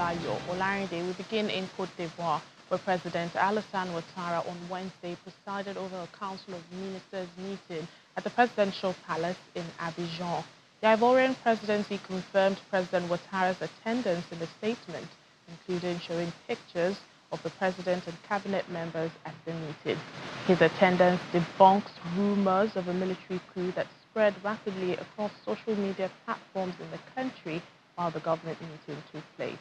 Olayo Olarinde. We begin in Côte d'Ivoire, where President Alassane Ouattara on Wednesday presided over a Council of Ministers meeting at the Presidential Palace in Abidjan. The Ivorian presidency confirmed President Ouattara's attendance in a statement, including showing pictures of the president and cabinet members at the meeting. His attendance debunks rumors of a military coup that spread rapidly across social media platforms in the country while the government meeting took place.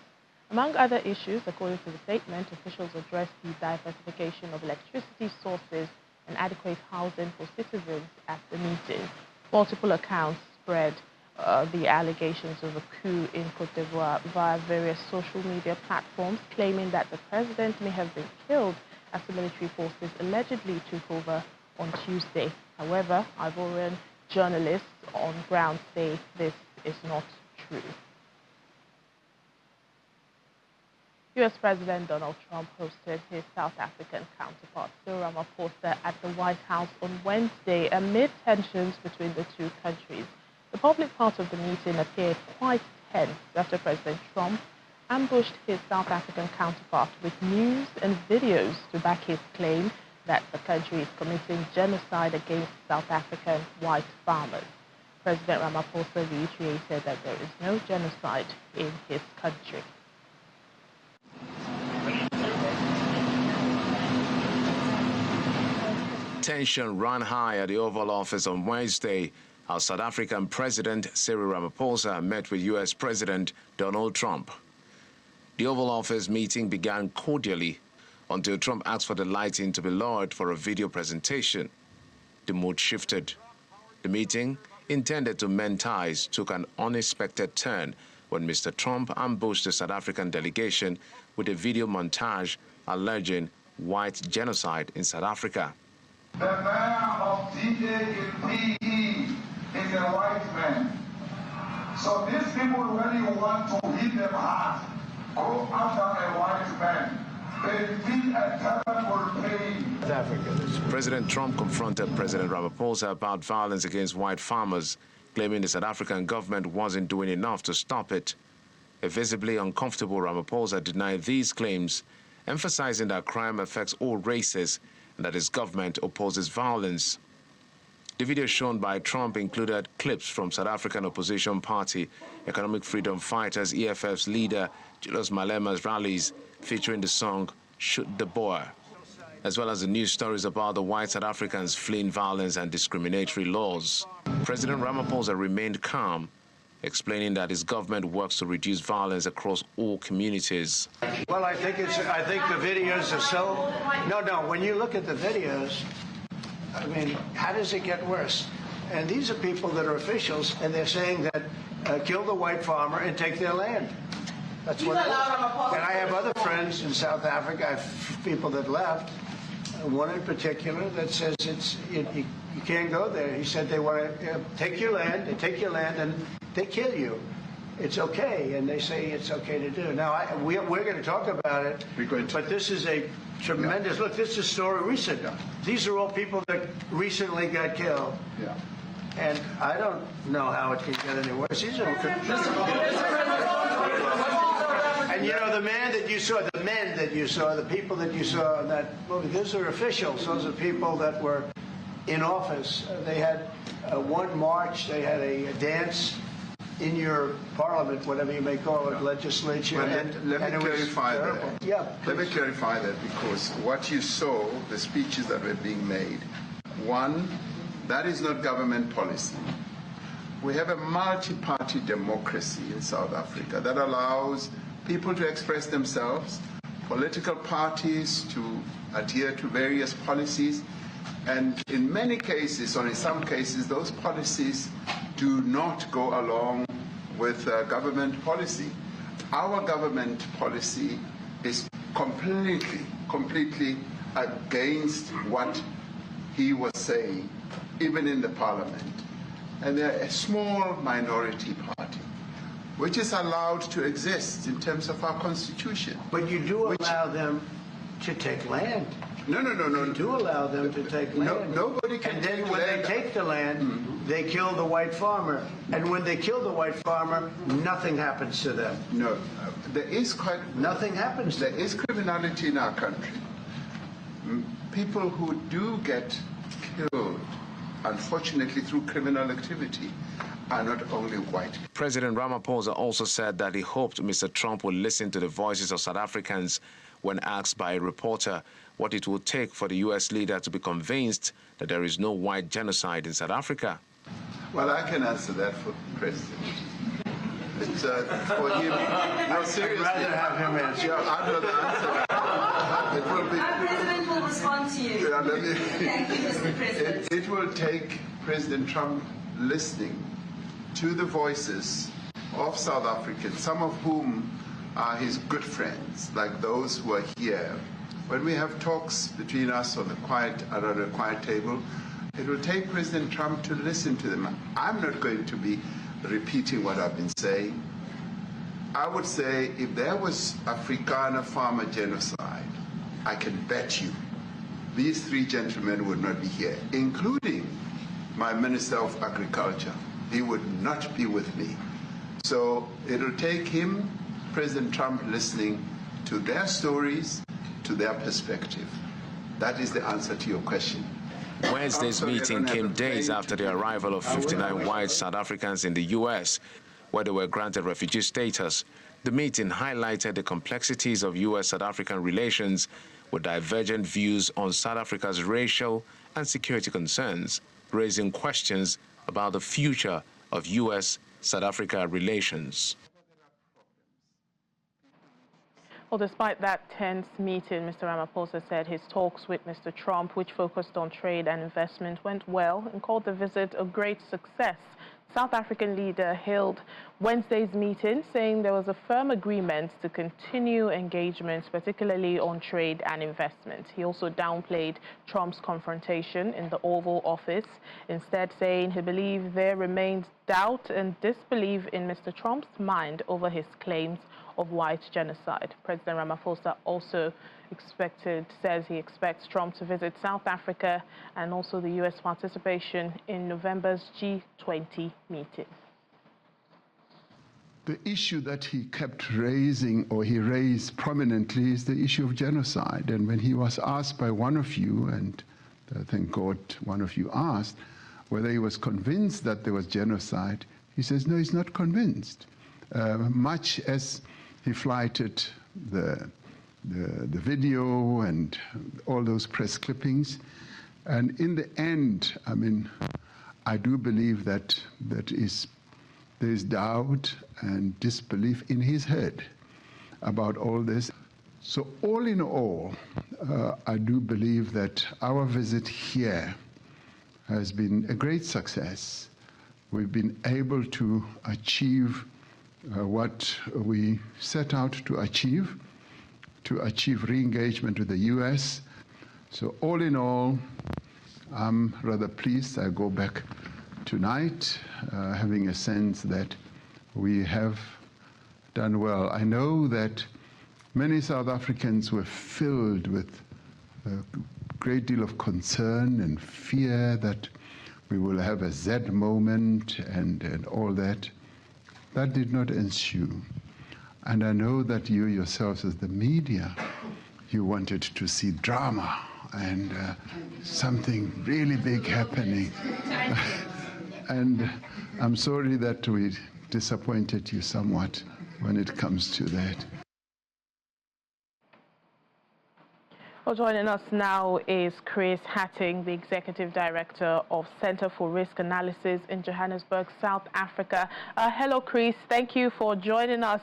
Among other issues, according to the statement, officials addressed the diversification of electricity sources and adequate housing for citizens at the meeting. Multiple accounts spread the allegations of a coup in Côte d'Ivoire via various social media platforms, claiming that the president may have been killed as the military forces allegedly took over on Tuesday. However, Ivorian journalists on ground say this is not true. U.S. President Donald Trump hosted his South African counterpart, Ramaphosa, at the White House on Wednesday amid tensions between the two countries. The public part of the meeting appeared quite tense after President Trump ambushed his South African counterpart with news and videos to back his claim that the country is committing genocide against South African white farmers. President Ramaphosa reiterated that there is no genocide in his country. Tension ran high at the Oval Office on Wednesday as South African President Cyril Ramaphosa met with U.S. President Donald Trump. The Oval Office meeting began cordially until Trump asked for the lighting to be lowered for a video presentation. The mood shifted. The meeting, intended to mend ties, took an unexpected turn when Mr. Trump ambushed the South African delegation with a video montage alleging white genocide in South Africa. The mayor of DA in PE is a white man. So these people, when you want to hit them hard, go after a white man. They feel a terrible pain. President Trump confronted President Ramaphosa about violence against white farmers, claiming the South African government wasn't doing enough to stop it. A visibly uncomfortable Ramaphosa denied these claims, emphasizing that crime affects all races and that his government opposes violence. The video shown by Trump included clips from South African opposition party Economic Freedom Fighters EFF's leader Julius Malema's rallies featuring the song Shoot the Boer, as well as the news stories about the white South Africans fleeing violence and discriminatory laws. President Ramaphosa remained calm, explaining that his government works to reduce violence across all communities. Well, I think the videos are so... No, when you look at the videos, I mean, how does it get worse? And these are people that are officials, and they're saying that kill the white farmer and take their land. That's what it is. And I have other friends in South Africa, I have people that left, one in particular that says you can't go there. He said they want to take your land, they take your land, and they kill you. It's okay, and they say it's okay to do. Now, we're going to talk about it, but this is a tremendous... Look, this is a story recent. These are all people that recently got killed. Yeah. And I don't know how it can get any worse. These are... And, you know, the men that you saw, the people that you saw in that movie, those are officials. Those are people that were in office. They had one march, they had a dance in your parliament, whatever you may call it, legislature. Well, let me clarify that. Yeah, let me clarify that, because what you saw, the speeches that were being made, one, that is not government policy. We have a multi-party democracy in South Africa that allows people to express themselves, political parties to adhere to various policies, and in many cases, or in some cases, those policies do not go along with government policy. Our government policy is completely against what he was saying, even in the parliament. And they're a small minority party, which is allowed to exist in terms of our constitution. But you do allow them to take land. No. You do allow them to take land. Nobody can and then take when land. they take the land, they kill the white farmer. And when they kill the white farmer, nothing happens to them. No, Nothing happens to them. There is criminality in our country. People who do get killed, unfortunately, through criminal activity, are not only white. President Ramaphosa also said that he hoped Mr. Trump would listen to the voices of South Africans when asked by a reporter what it would take for the U.S. leader to be convinced that there is no white genocide in South Africa. Well, I can answer that for the President. It's for him. No, seriously. I'd rather have him answer. Yeah, I'd rather answer that. It will be. Our President will respond to you. Yeah, Thank you, Mr. President. It will take President Trump listening to the voices of South Africans, some of whom are his good friends, like those who are here. When we have talks between us on the around a quiet table, it will take President Trump to listen to them. I'm not going to be repeating what I've been saying. I would say if there was Afrikaner farmer genocide, I can bet you these three gentlemen would not be here, including my Minister of Agriculture. He would not be with me. So it'll take him, President Trump, listening to their stories, to their perspective. That is the answer to your question. Wednesday's meeting came days after the arrival of 59 white South Africans in the U.S., where they were granted refugee status. The meeting highlighted the complexities of U.S.-South African relations with divergent views on South Africa's racial and security concerns, raising questions about the future of U.S.-South Africa relations. Well, despite that tense meeting, Mr. Ramaphosa said his talks with Mr. Trump, which focused on trade and investment, went well and called the visit a great success. South African leader hailed Wednesday's meeting, saying there was a firm agreement to continue engagements, particularly on trade and investment. He also downplayed Trump's confrontation in the Oval Office, instead saying he believed there remained doubt and disbelief in Mr. Trump's mind over his claims of white genocide. President Ramaphosa also says he expects Trump to visit South Africa and also the U.S. participation in November's G20 meeting. The issue that he kept raising, or he raised prominently, is the issue of genocide. And when he was asked by one of you, and thank God one of you asked, whether he was convinced that there was genocide, he says, no, he's not convinced. Much as he flighted the video and all those press clippings. And in the end, I mean, I do believe that there's doubt and disbelief in his head about all this. So all in all, I do believe that our visit here has been a great success. We've been able to achieve what we set out to achieve re-engagement with the U.S. So all in all, I'm rather pleased. I go back tonight having a sense that we have done well. I know that many South Africans were filled with a great deal of concern and fear that we will have a Z moment and all that. That did not ensue. And I know that you yourselves as the media, you wanted to see drama and something really big happening. And I'm sorry that we disappointed you somewhat when it comes to that. Well, joining us now is Chris Hatting, the Executive Director of Center for Risk Analysis in Johannesburg, South Africa. Hello, Chris. Thank you for joining us.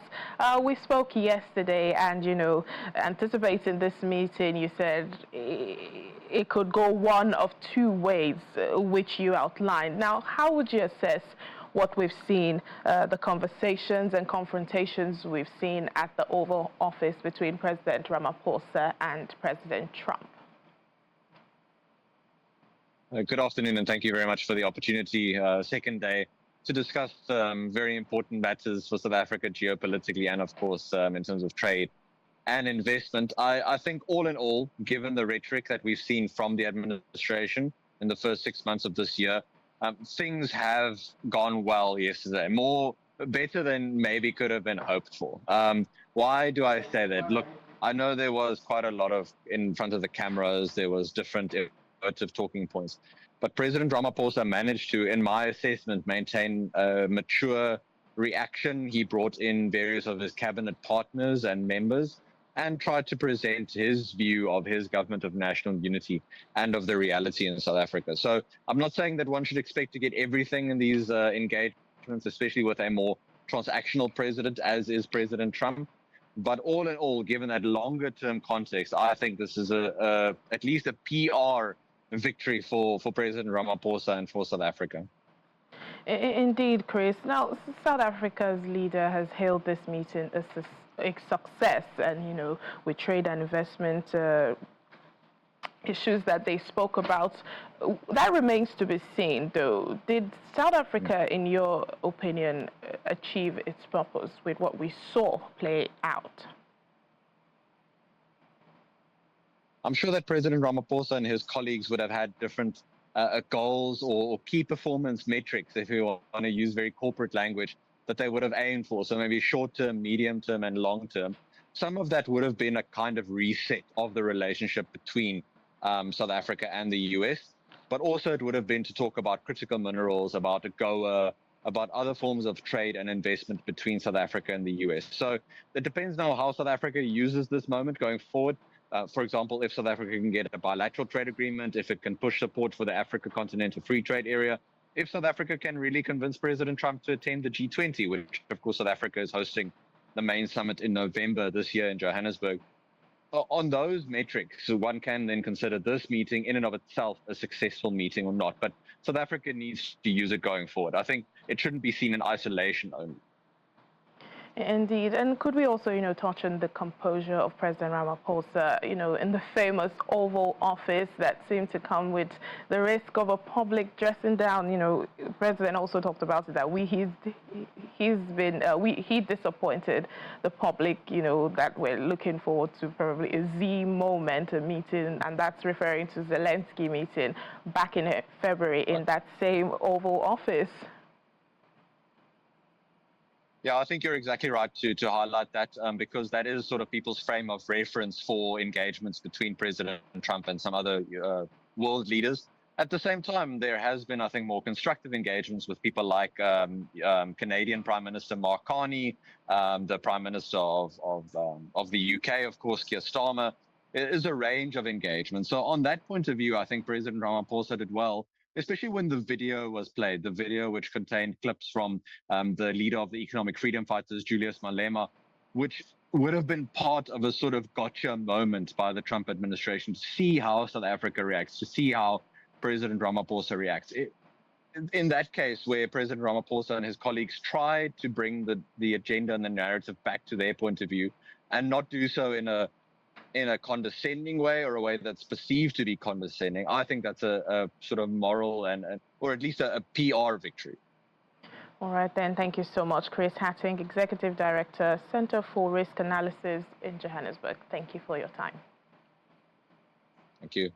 We spoke yesterday and, you know, anticipating this meeting, you said it could go one of two ways, which you outlined. Now, how would you assess what we've seen, the conversations and confrontations we've seen at the Oval Office between President Ramaphosa and President Trump? Good afternoon, and thank you very much for the opportunity, second day, to discuss very important matters for South Africa geopolitically and, of course, in terms of trade and investment. I think all in all, given the rhetoric that we've seen from the administration in the first 6 months of this year, things have gone well yesterday, better than maybe could have been hoped for. Why do I say that? Look, I know there was quite a lot of, in front of the cameras, there was different emotive talking points, but President Ramaphosa managed to, in my assessment, maintain a mature reaction. He brought in various of his cabinet partners and members and tried to present his view of his government of national unity and of the reality in South Africa. So I'm not saying that one should expect to get everything in these engagements, especially with a more transactional president, as is President Trump. But all in all, given that longer term context, I think this is at least a PR victory for President Ramaphosa and for South Africa. Indeed, Chris. Now, South Africa's leader has hailed this meeting as a success, and with trade and investment issues that they spoke about, that remains to be seen. Though, did South Africa, in your opinion, achieve its purpose with what we saw play out? I'm sure that President Ramaphosa and his colleagues would have had different goals or key performance metrics, if you want to use very corporate language, that they would have aimed for. So maybe short-term, medium-term, and long-term. Some of that would have been a kind of reset of the relationship between South Africa and the US, but also it would have been to talk about critical minerals, about AGOA, about other forms of trade and investment between South Africa and the US. So it depends now how South Africa uses this moment going forward. For example, if South Africa can get a bilateral trade agreement, if it can push support for the Africa Continental Free Trade Area, if South Africa can really convince President Trump to attend the G20, which of course South Africa is hosting the main summit in November this year in Johannesburg. On those metrics, one can then consider this meeting in and of itself a successful meeting or not. But South Africa needs to use it going forward. I think it shouldn't be seen in isolation only. Indeed. And could we also, touch on the composure of President Ramaphosa, in the famous Oval Office that seemed to come with the risk of a public dressing down? The President also talked about it, that he disappointed the public, that we're looking forward to probably a Z moment, a meeting, and that's referring to Zelensky meeting back in February in that same Oval Office. Yeah, I think you're exactly right to highlight that, because that is sort of people's frame of reference for engagements between President Trump and some other world leaders. At the same time, there has been, I think, more constructive engagements with people like Canadian Prime Minister Mark Carney, the Prime Minister of the UK, of course, Keir Starmer. It is a range of engagements. So on that point of view, I think President Ramaphosa did well, especially when the video was played, the video which contained clips from the leader of the economic freedom fighters, Julius Malema, which would have been part of a sort of gotcha moment by the Trump administration to see how South Africa reacts, to see how President Ramaphosa reacts. In that case, where President Ramaphosa and his colleagues tried to bring the agenda and the narrative back to their point of view and not do so in a condescending way or a way that's perceived to be condescending, I think that's a sort of moral or at least a PR victory. All right, then. Thank you so much, Chris Hatting, Executive Director, Center for Risk Analysis in Johannesburg. Thank you for your time. Thank you.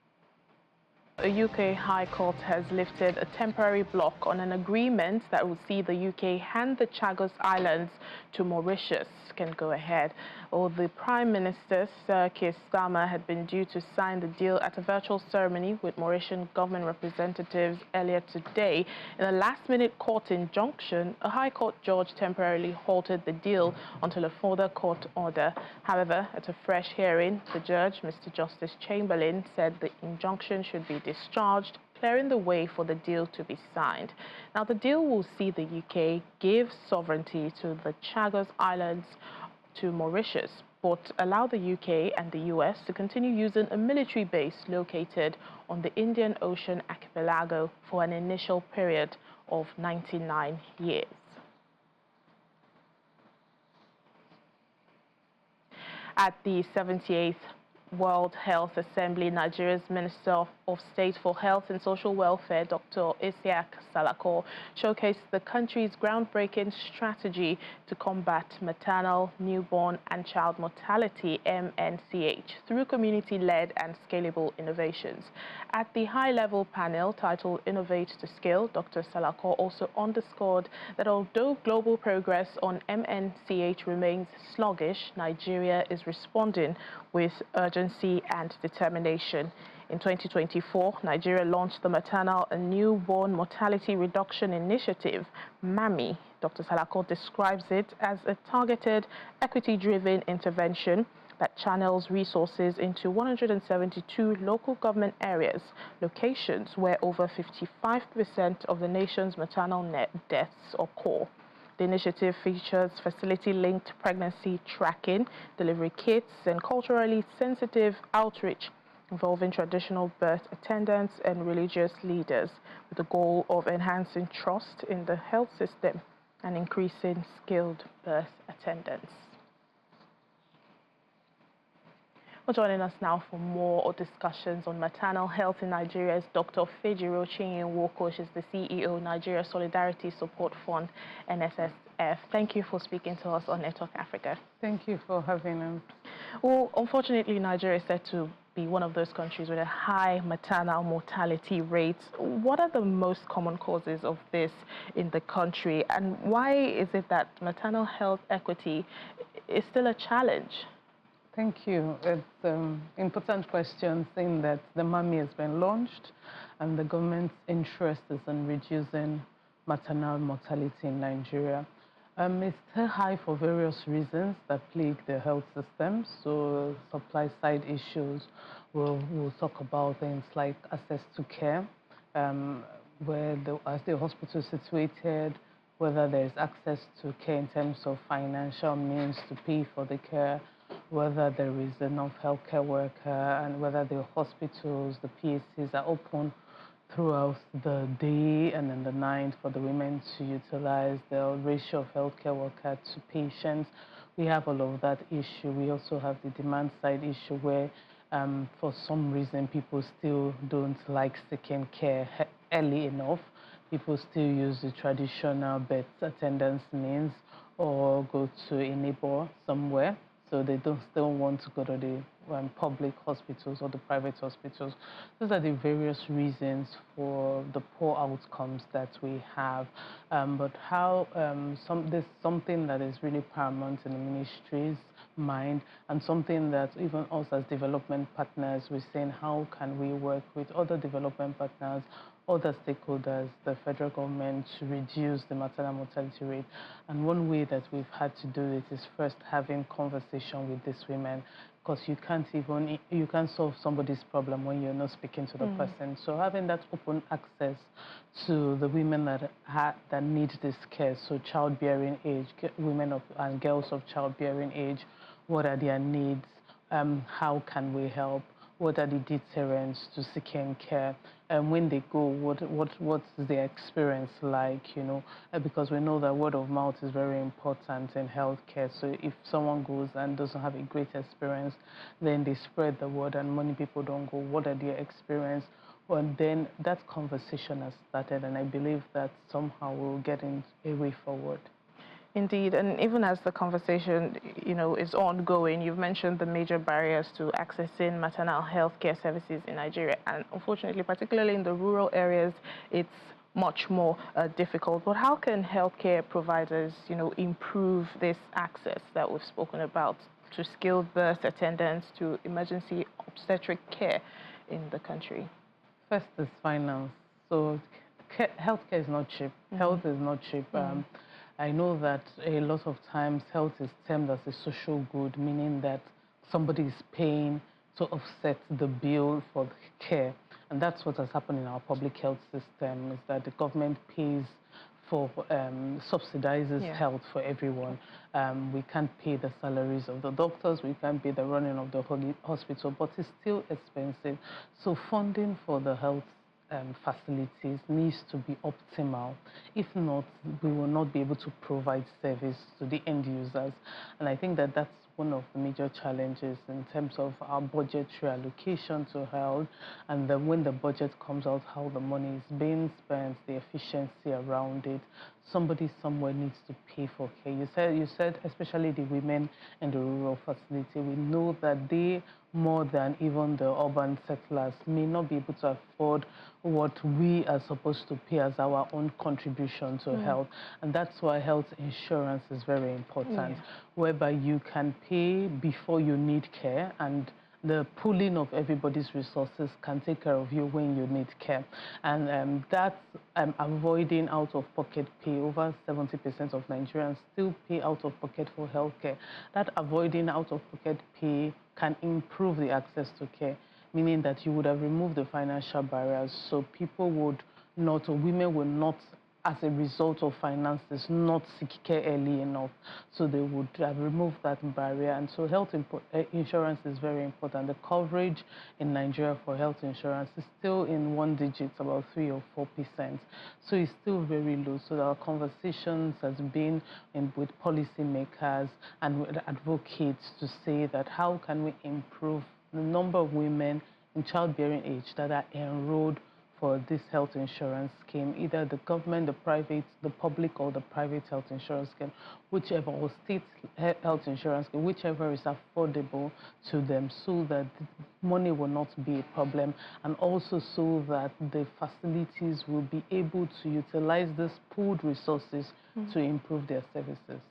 A UK High Court has lifted a temporary block on an agreement that will see the UK hand the Chagos Islands to Mauritius. Can go ahead. The Prime Minister, Sir Keir Starmer, had been due to sign the deal at a virtual ceremony with Mauritian government representatives earlier today. In a last-minute court injunction, a High Court judge temporarily halted the deal until a further court order. However, at a fresh hearing, the judge, Mr. Justice Chamberlain, said the injunction should be discharged, clearing the way for the deal to be signed. Now, the deal will see the UK give sovereignty to the Chagos Islands to Mauritius, but allow the UK and the US to continue using a military base located on the Indian Ocean archipelago for an initial period of 99 years. At the 78th World Health Assembly, Nigeria's Minister of State for Health and Social Welfare, Dr. Isiaq Salako, showcased the country's groundbreaking strategy to combat maternal, newborn and child mortality, MNCH, through community-led and scalable innovations. At the high-level panel titled Innovate to Scale, Dr. Salako also underscored that although global progress on MNCH remains sluggish, Nigeria is responding with urgency and determination. In 2024, Nigeria launched the Maternal and Newborn Mortality Reduction Initiative, MAMI. Dr. Salako describes it as a targeted, equity-driven intervention that channels resources into 172 local government areas, locations where over 55% of the nation's maternal net deaths occur. The initiative features facility-linked pregnancy tracking, delivery kits, and culturally sensitive outreach involving traditional birth attendants and religious leaders, with the goal of enhancing trust in the health system and increasing skilled birth attendants. Well, joining us now for more discussions on maternal health in Nigeria is Dr. Fejiro Chinyenwoko. She's the CEO, Nigeria Solidarity Support Fund, NSSF. Thank you for speaking to us on Network Africa. Thank you for having us. Well, unfortunately, Nigeria is said to be one of those countries with a high maternal mortality rate. What are the most common causes of this in the country, and why is it that maternal health equity is still a challenge? Thank you. It's an important question, saying that the MAMI has been launched and the government's interest is in reducing maternal mortality in Nigeria. It's still high for various reasons that plague the health system. So supply side issues, we'll talk about things like access to care, where as the hospital is situated, whether there's access to care in terms of financial means to pay for the care, whether there is enough healthcare worker, and whether the hospitals, the PHCs are open throughout the day and in the night for the women to utilize the ratio of healthcare worker to patients. We have all of that issue. We also have the demand side issue where for some reason people still don't like seeking care early enough. People still use the traditional birth attendance means or go to a neighbor somewhere. So they still want to go to the public hospitals or the private hospitals. Those are the various reasons for the poor outcomes that we have. But how there's something that is really paramount in the ministry's mind, and something that even us as development partners, we're saying how can we work with other development partners, other stakeholders, the federal government, to reduce the maternal mortality rate. And one way that we've had to do it is first having conversation with these women, because you can't solve somebody's problem when you're not speaking to the person. So having that open access to the women that need this care, so childbearing age, women and girls of childbearing age, what are their needs? How can we help? What are the deterrents to seeking care? And when they go, what's their experience like, because we know that word of mouth is very important in healthcare. So if someone goes and doesn't have a great experience, then they spread the word and many people don't go. What are their experience? And then that conversation has started, and I believe that somehow we'll get a way forward. Indeed, and even as the conversation, is ongoing, you've mentioned the major barriers to accessing maternal health care services in Nigeria, and unfortunately, particularly in the rural areas, it's much more difficult. But how can healthcare providers, improve this access that we've spoken about to skilled birth attendants, to emergency obstetric care in the country? First is finance. So healthcare is not cheap. Health is not cheap. I know that a lot of times health is termed as a social good, meaning that somebody is paying to offset the bill for the care. And that's what has happened in our public health system, is that the government pays for, subsidizes health for everyone. We can't pay the salaries of the doctors, we can't pay the running of the hospital, but it's still expensive. So funding for the health facilities needs to be optimal. If not, we will not be able to provide service to the end users. And I think that that's one of the major challenges in terms of our budgetary allocation to health, and then when the budget comes out, how the money is being spent, the efficiency around it. Somebody somewhere needs to pay for care. You said especially the women in the rural facility, we know that they, more than even the urban settlers, may not be able to afford what we are supposed to pay as our own contribution to health. And that's why health insurance is very important, whereby you can pay before you need care, and the pooling of everybody's resources can take care of you when you need care. And that's avoiding out-of-pocket pay. Over 70% of Nigerians still pay out-of-pocket for healthcare. That avoiding out-of-pocket pay can improve the access to care, meaning that you would have removed the financial barriers, so people would not, or women would not, as a result of finances, not seek care early enough. So they would have removed that barrier. And so health insurance is very important. The coverage in Nigeria for health insurance is still in one digit, about 3 or 4%. So it's still very low. So our conversations has been with policymakers and with advocates to say that how can we improve the number of women in childbearing age that are enrolled for this health insurance scheme, either the government, the private, the public, or the private health insurance scheme, whichever, or state health insurance scheme, whichever is affordable to them, so that money will not be a problem, and also so that the facilities will be able to utilize these pooled resources to improve their services.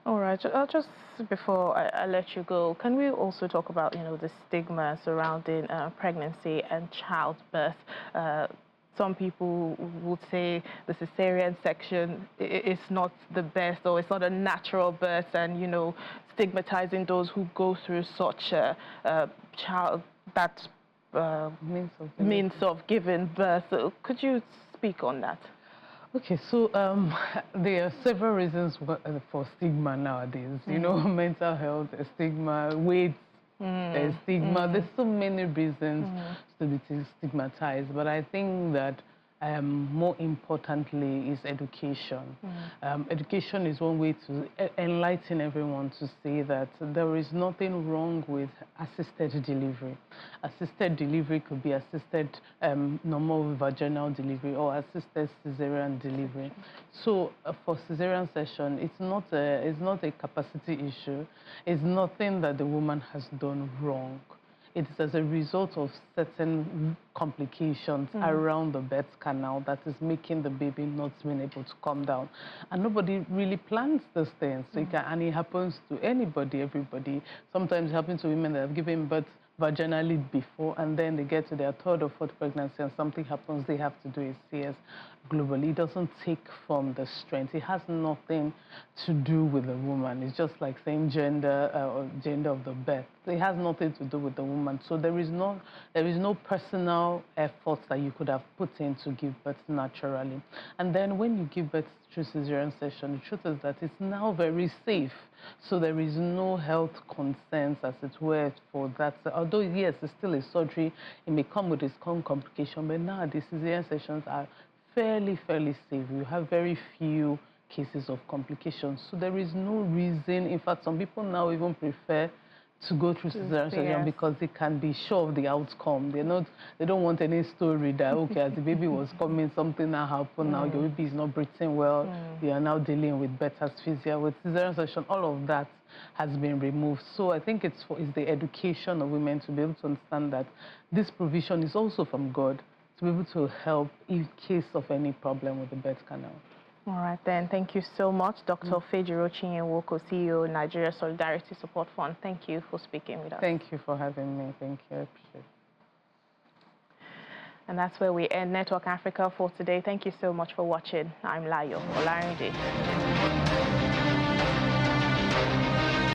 All right. Just before I let you go, can we also talk about, the stigma surrounding pregnancy and childbirth? Some people would say the cesarean section is not the best, or it's not a natural birth, and stigmatizing those who go through such a means of giving birth. So could you speak on that? Okay, so there are several reasons for stigma nowadays. Mental health, stigma, weight, stigma. There's so many reasons to be stigmatized, but I think that more importantly is education. Education is one way to enlighten everyone to say that there is nothing wrong with assisted delivery. Assisted delivery could be assisted normal vaginal delivery or assisted cesarean delivery. So for cesarean section, it's not a capacity issue. It's nothing that the woman has done wrong. It is as a result of certain complications around the birth canal that is making the baby not being able to come down. And nobody really plans these things. So and it happens to anybody, everybody. Sometimes it happens to women that have given birth vaginally before, and then they get to their third or fourth pregnancy and something happens, they have to do a CS globally. It doesn't take from the strength. It has nothing to do with the woman. It's just like same gender or gender of the birth. It has nothing to do with the woman. So there is no personal effort that you could have put in to give birth naturally. And then when you give birth through cesarean section, the truth is that it's now very safe. So there is no health concerns, as it were, for that. Although, yes, it's still a surgery, it may come with its own complication, but now the cesarean sections are fairly safe. You have very few cases of complications. So there is no reason. In fact, some people now even prefer to go through cesarean section because they can be sure of the outcome. They don't want any story that, okay, as the baby was coming, something now happened, now your baby is not breathing well, you are now dealing with birth asphyxia. With cesarean section, all of that has been removed. So I think it's the education of women to be able to understand that this provision is also from God, to be able to help in case of any problem with the birth canal. All right, then. Thank you so much, Dr. Fejiro Chinyenwoko, CEO, Nigeria Solidarity Support Fund. Thank you for speaking with us. Thank you for having me. Thank you. I appreciate it. And that's where we end Network Africa for today. Thank you so much for watching. I'm Layo Olarinde.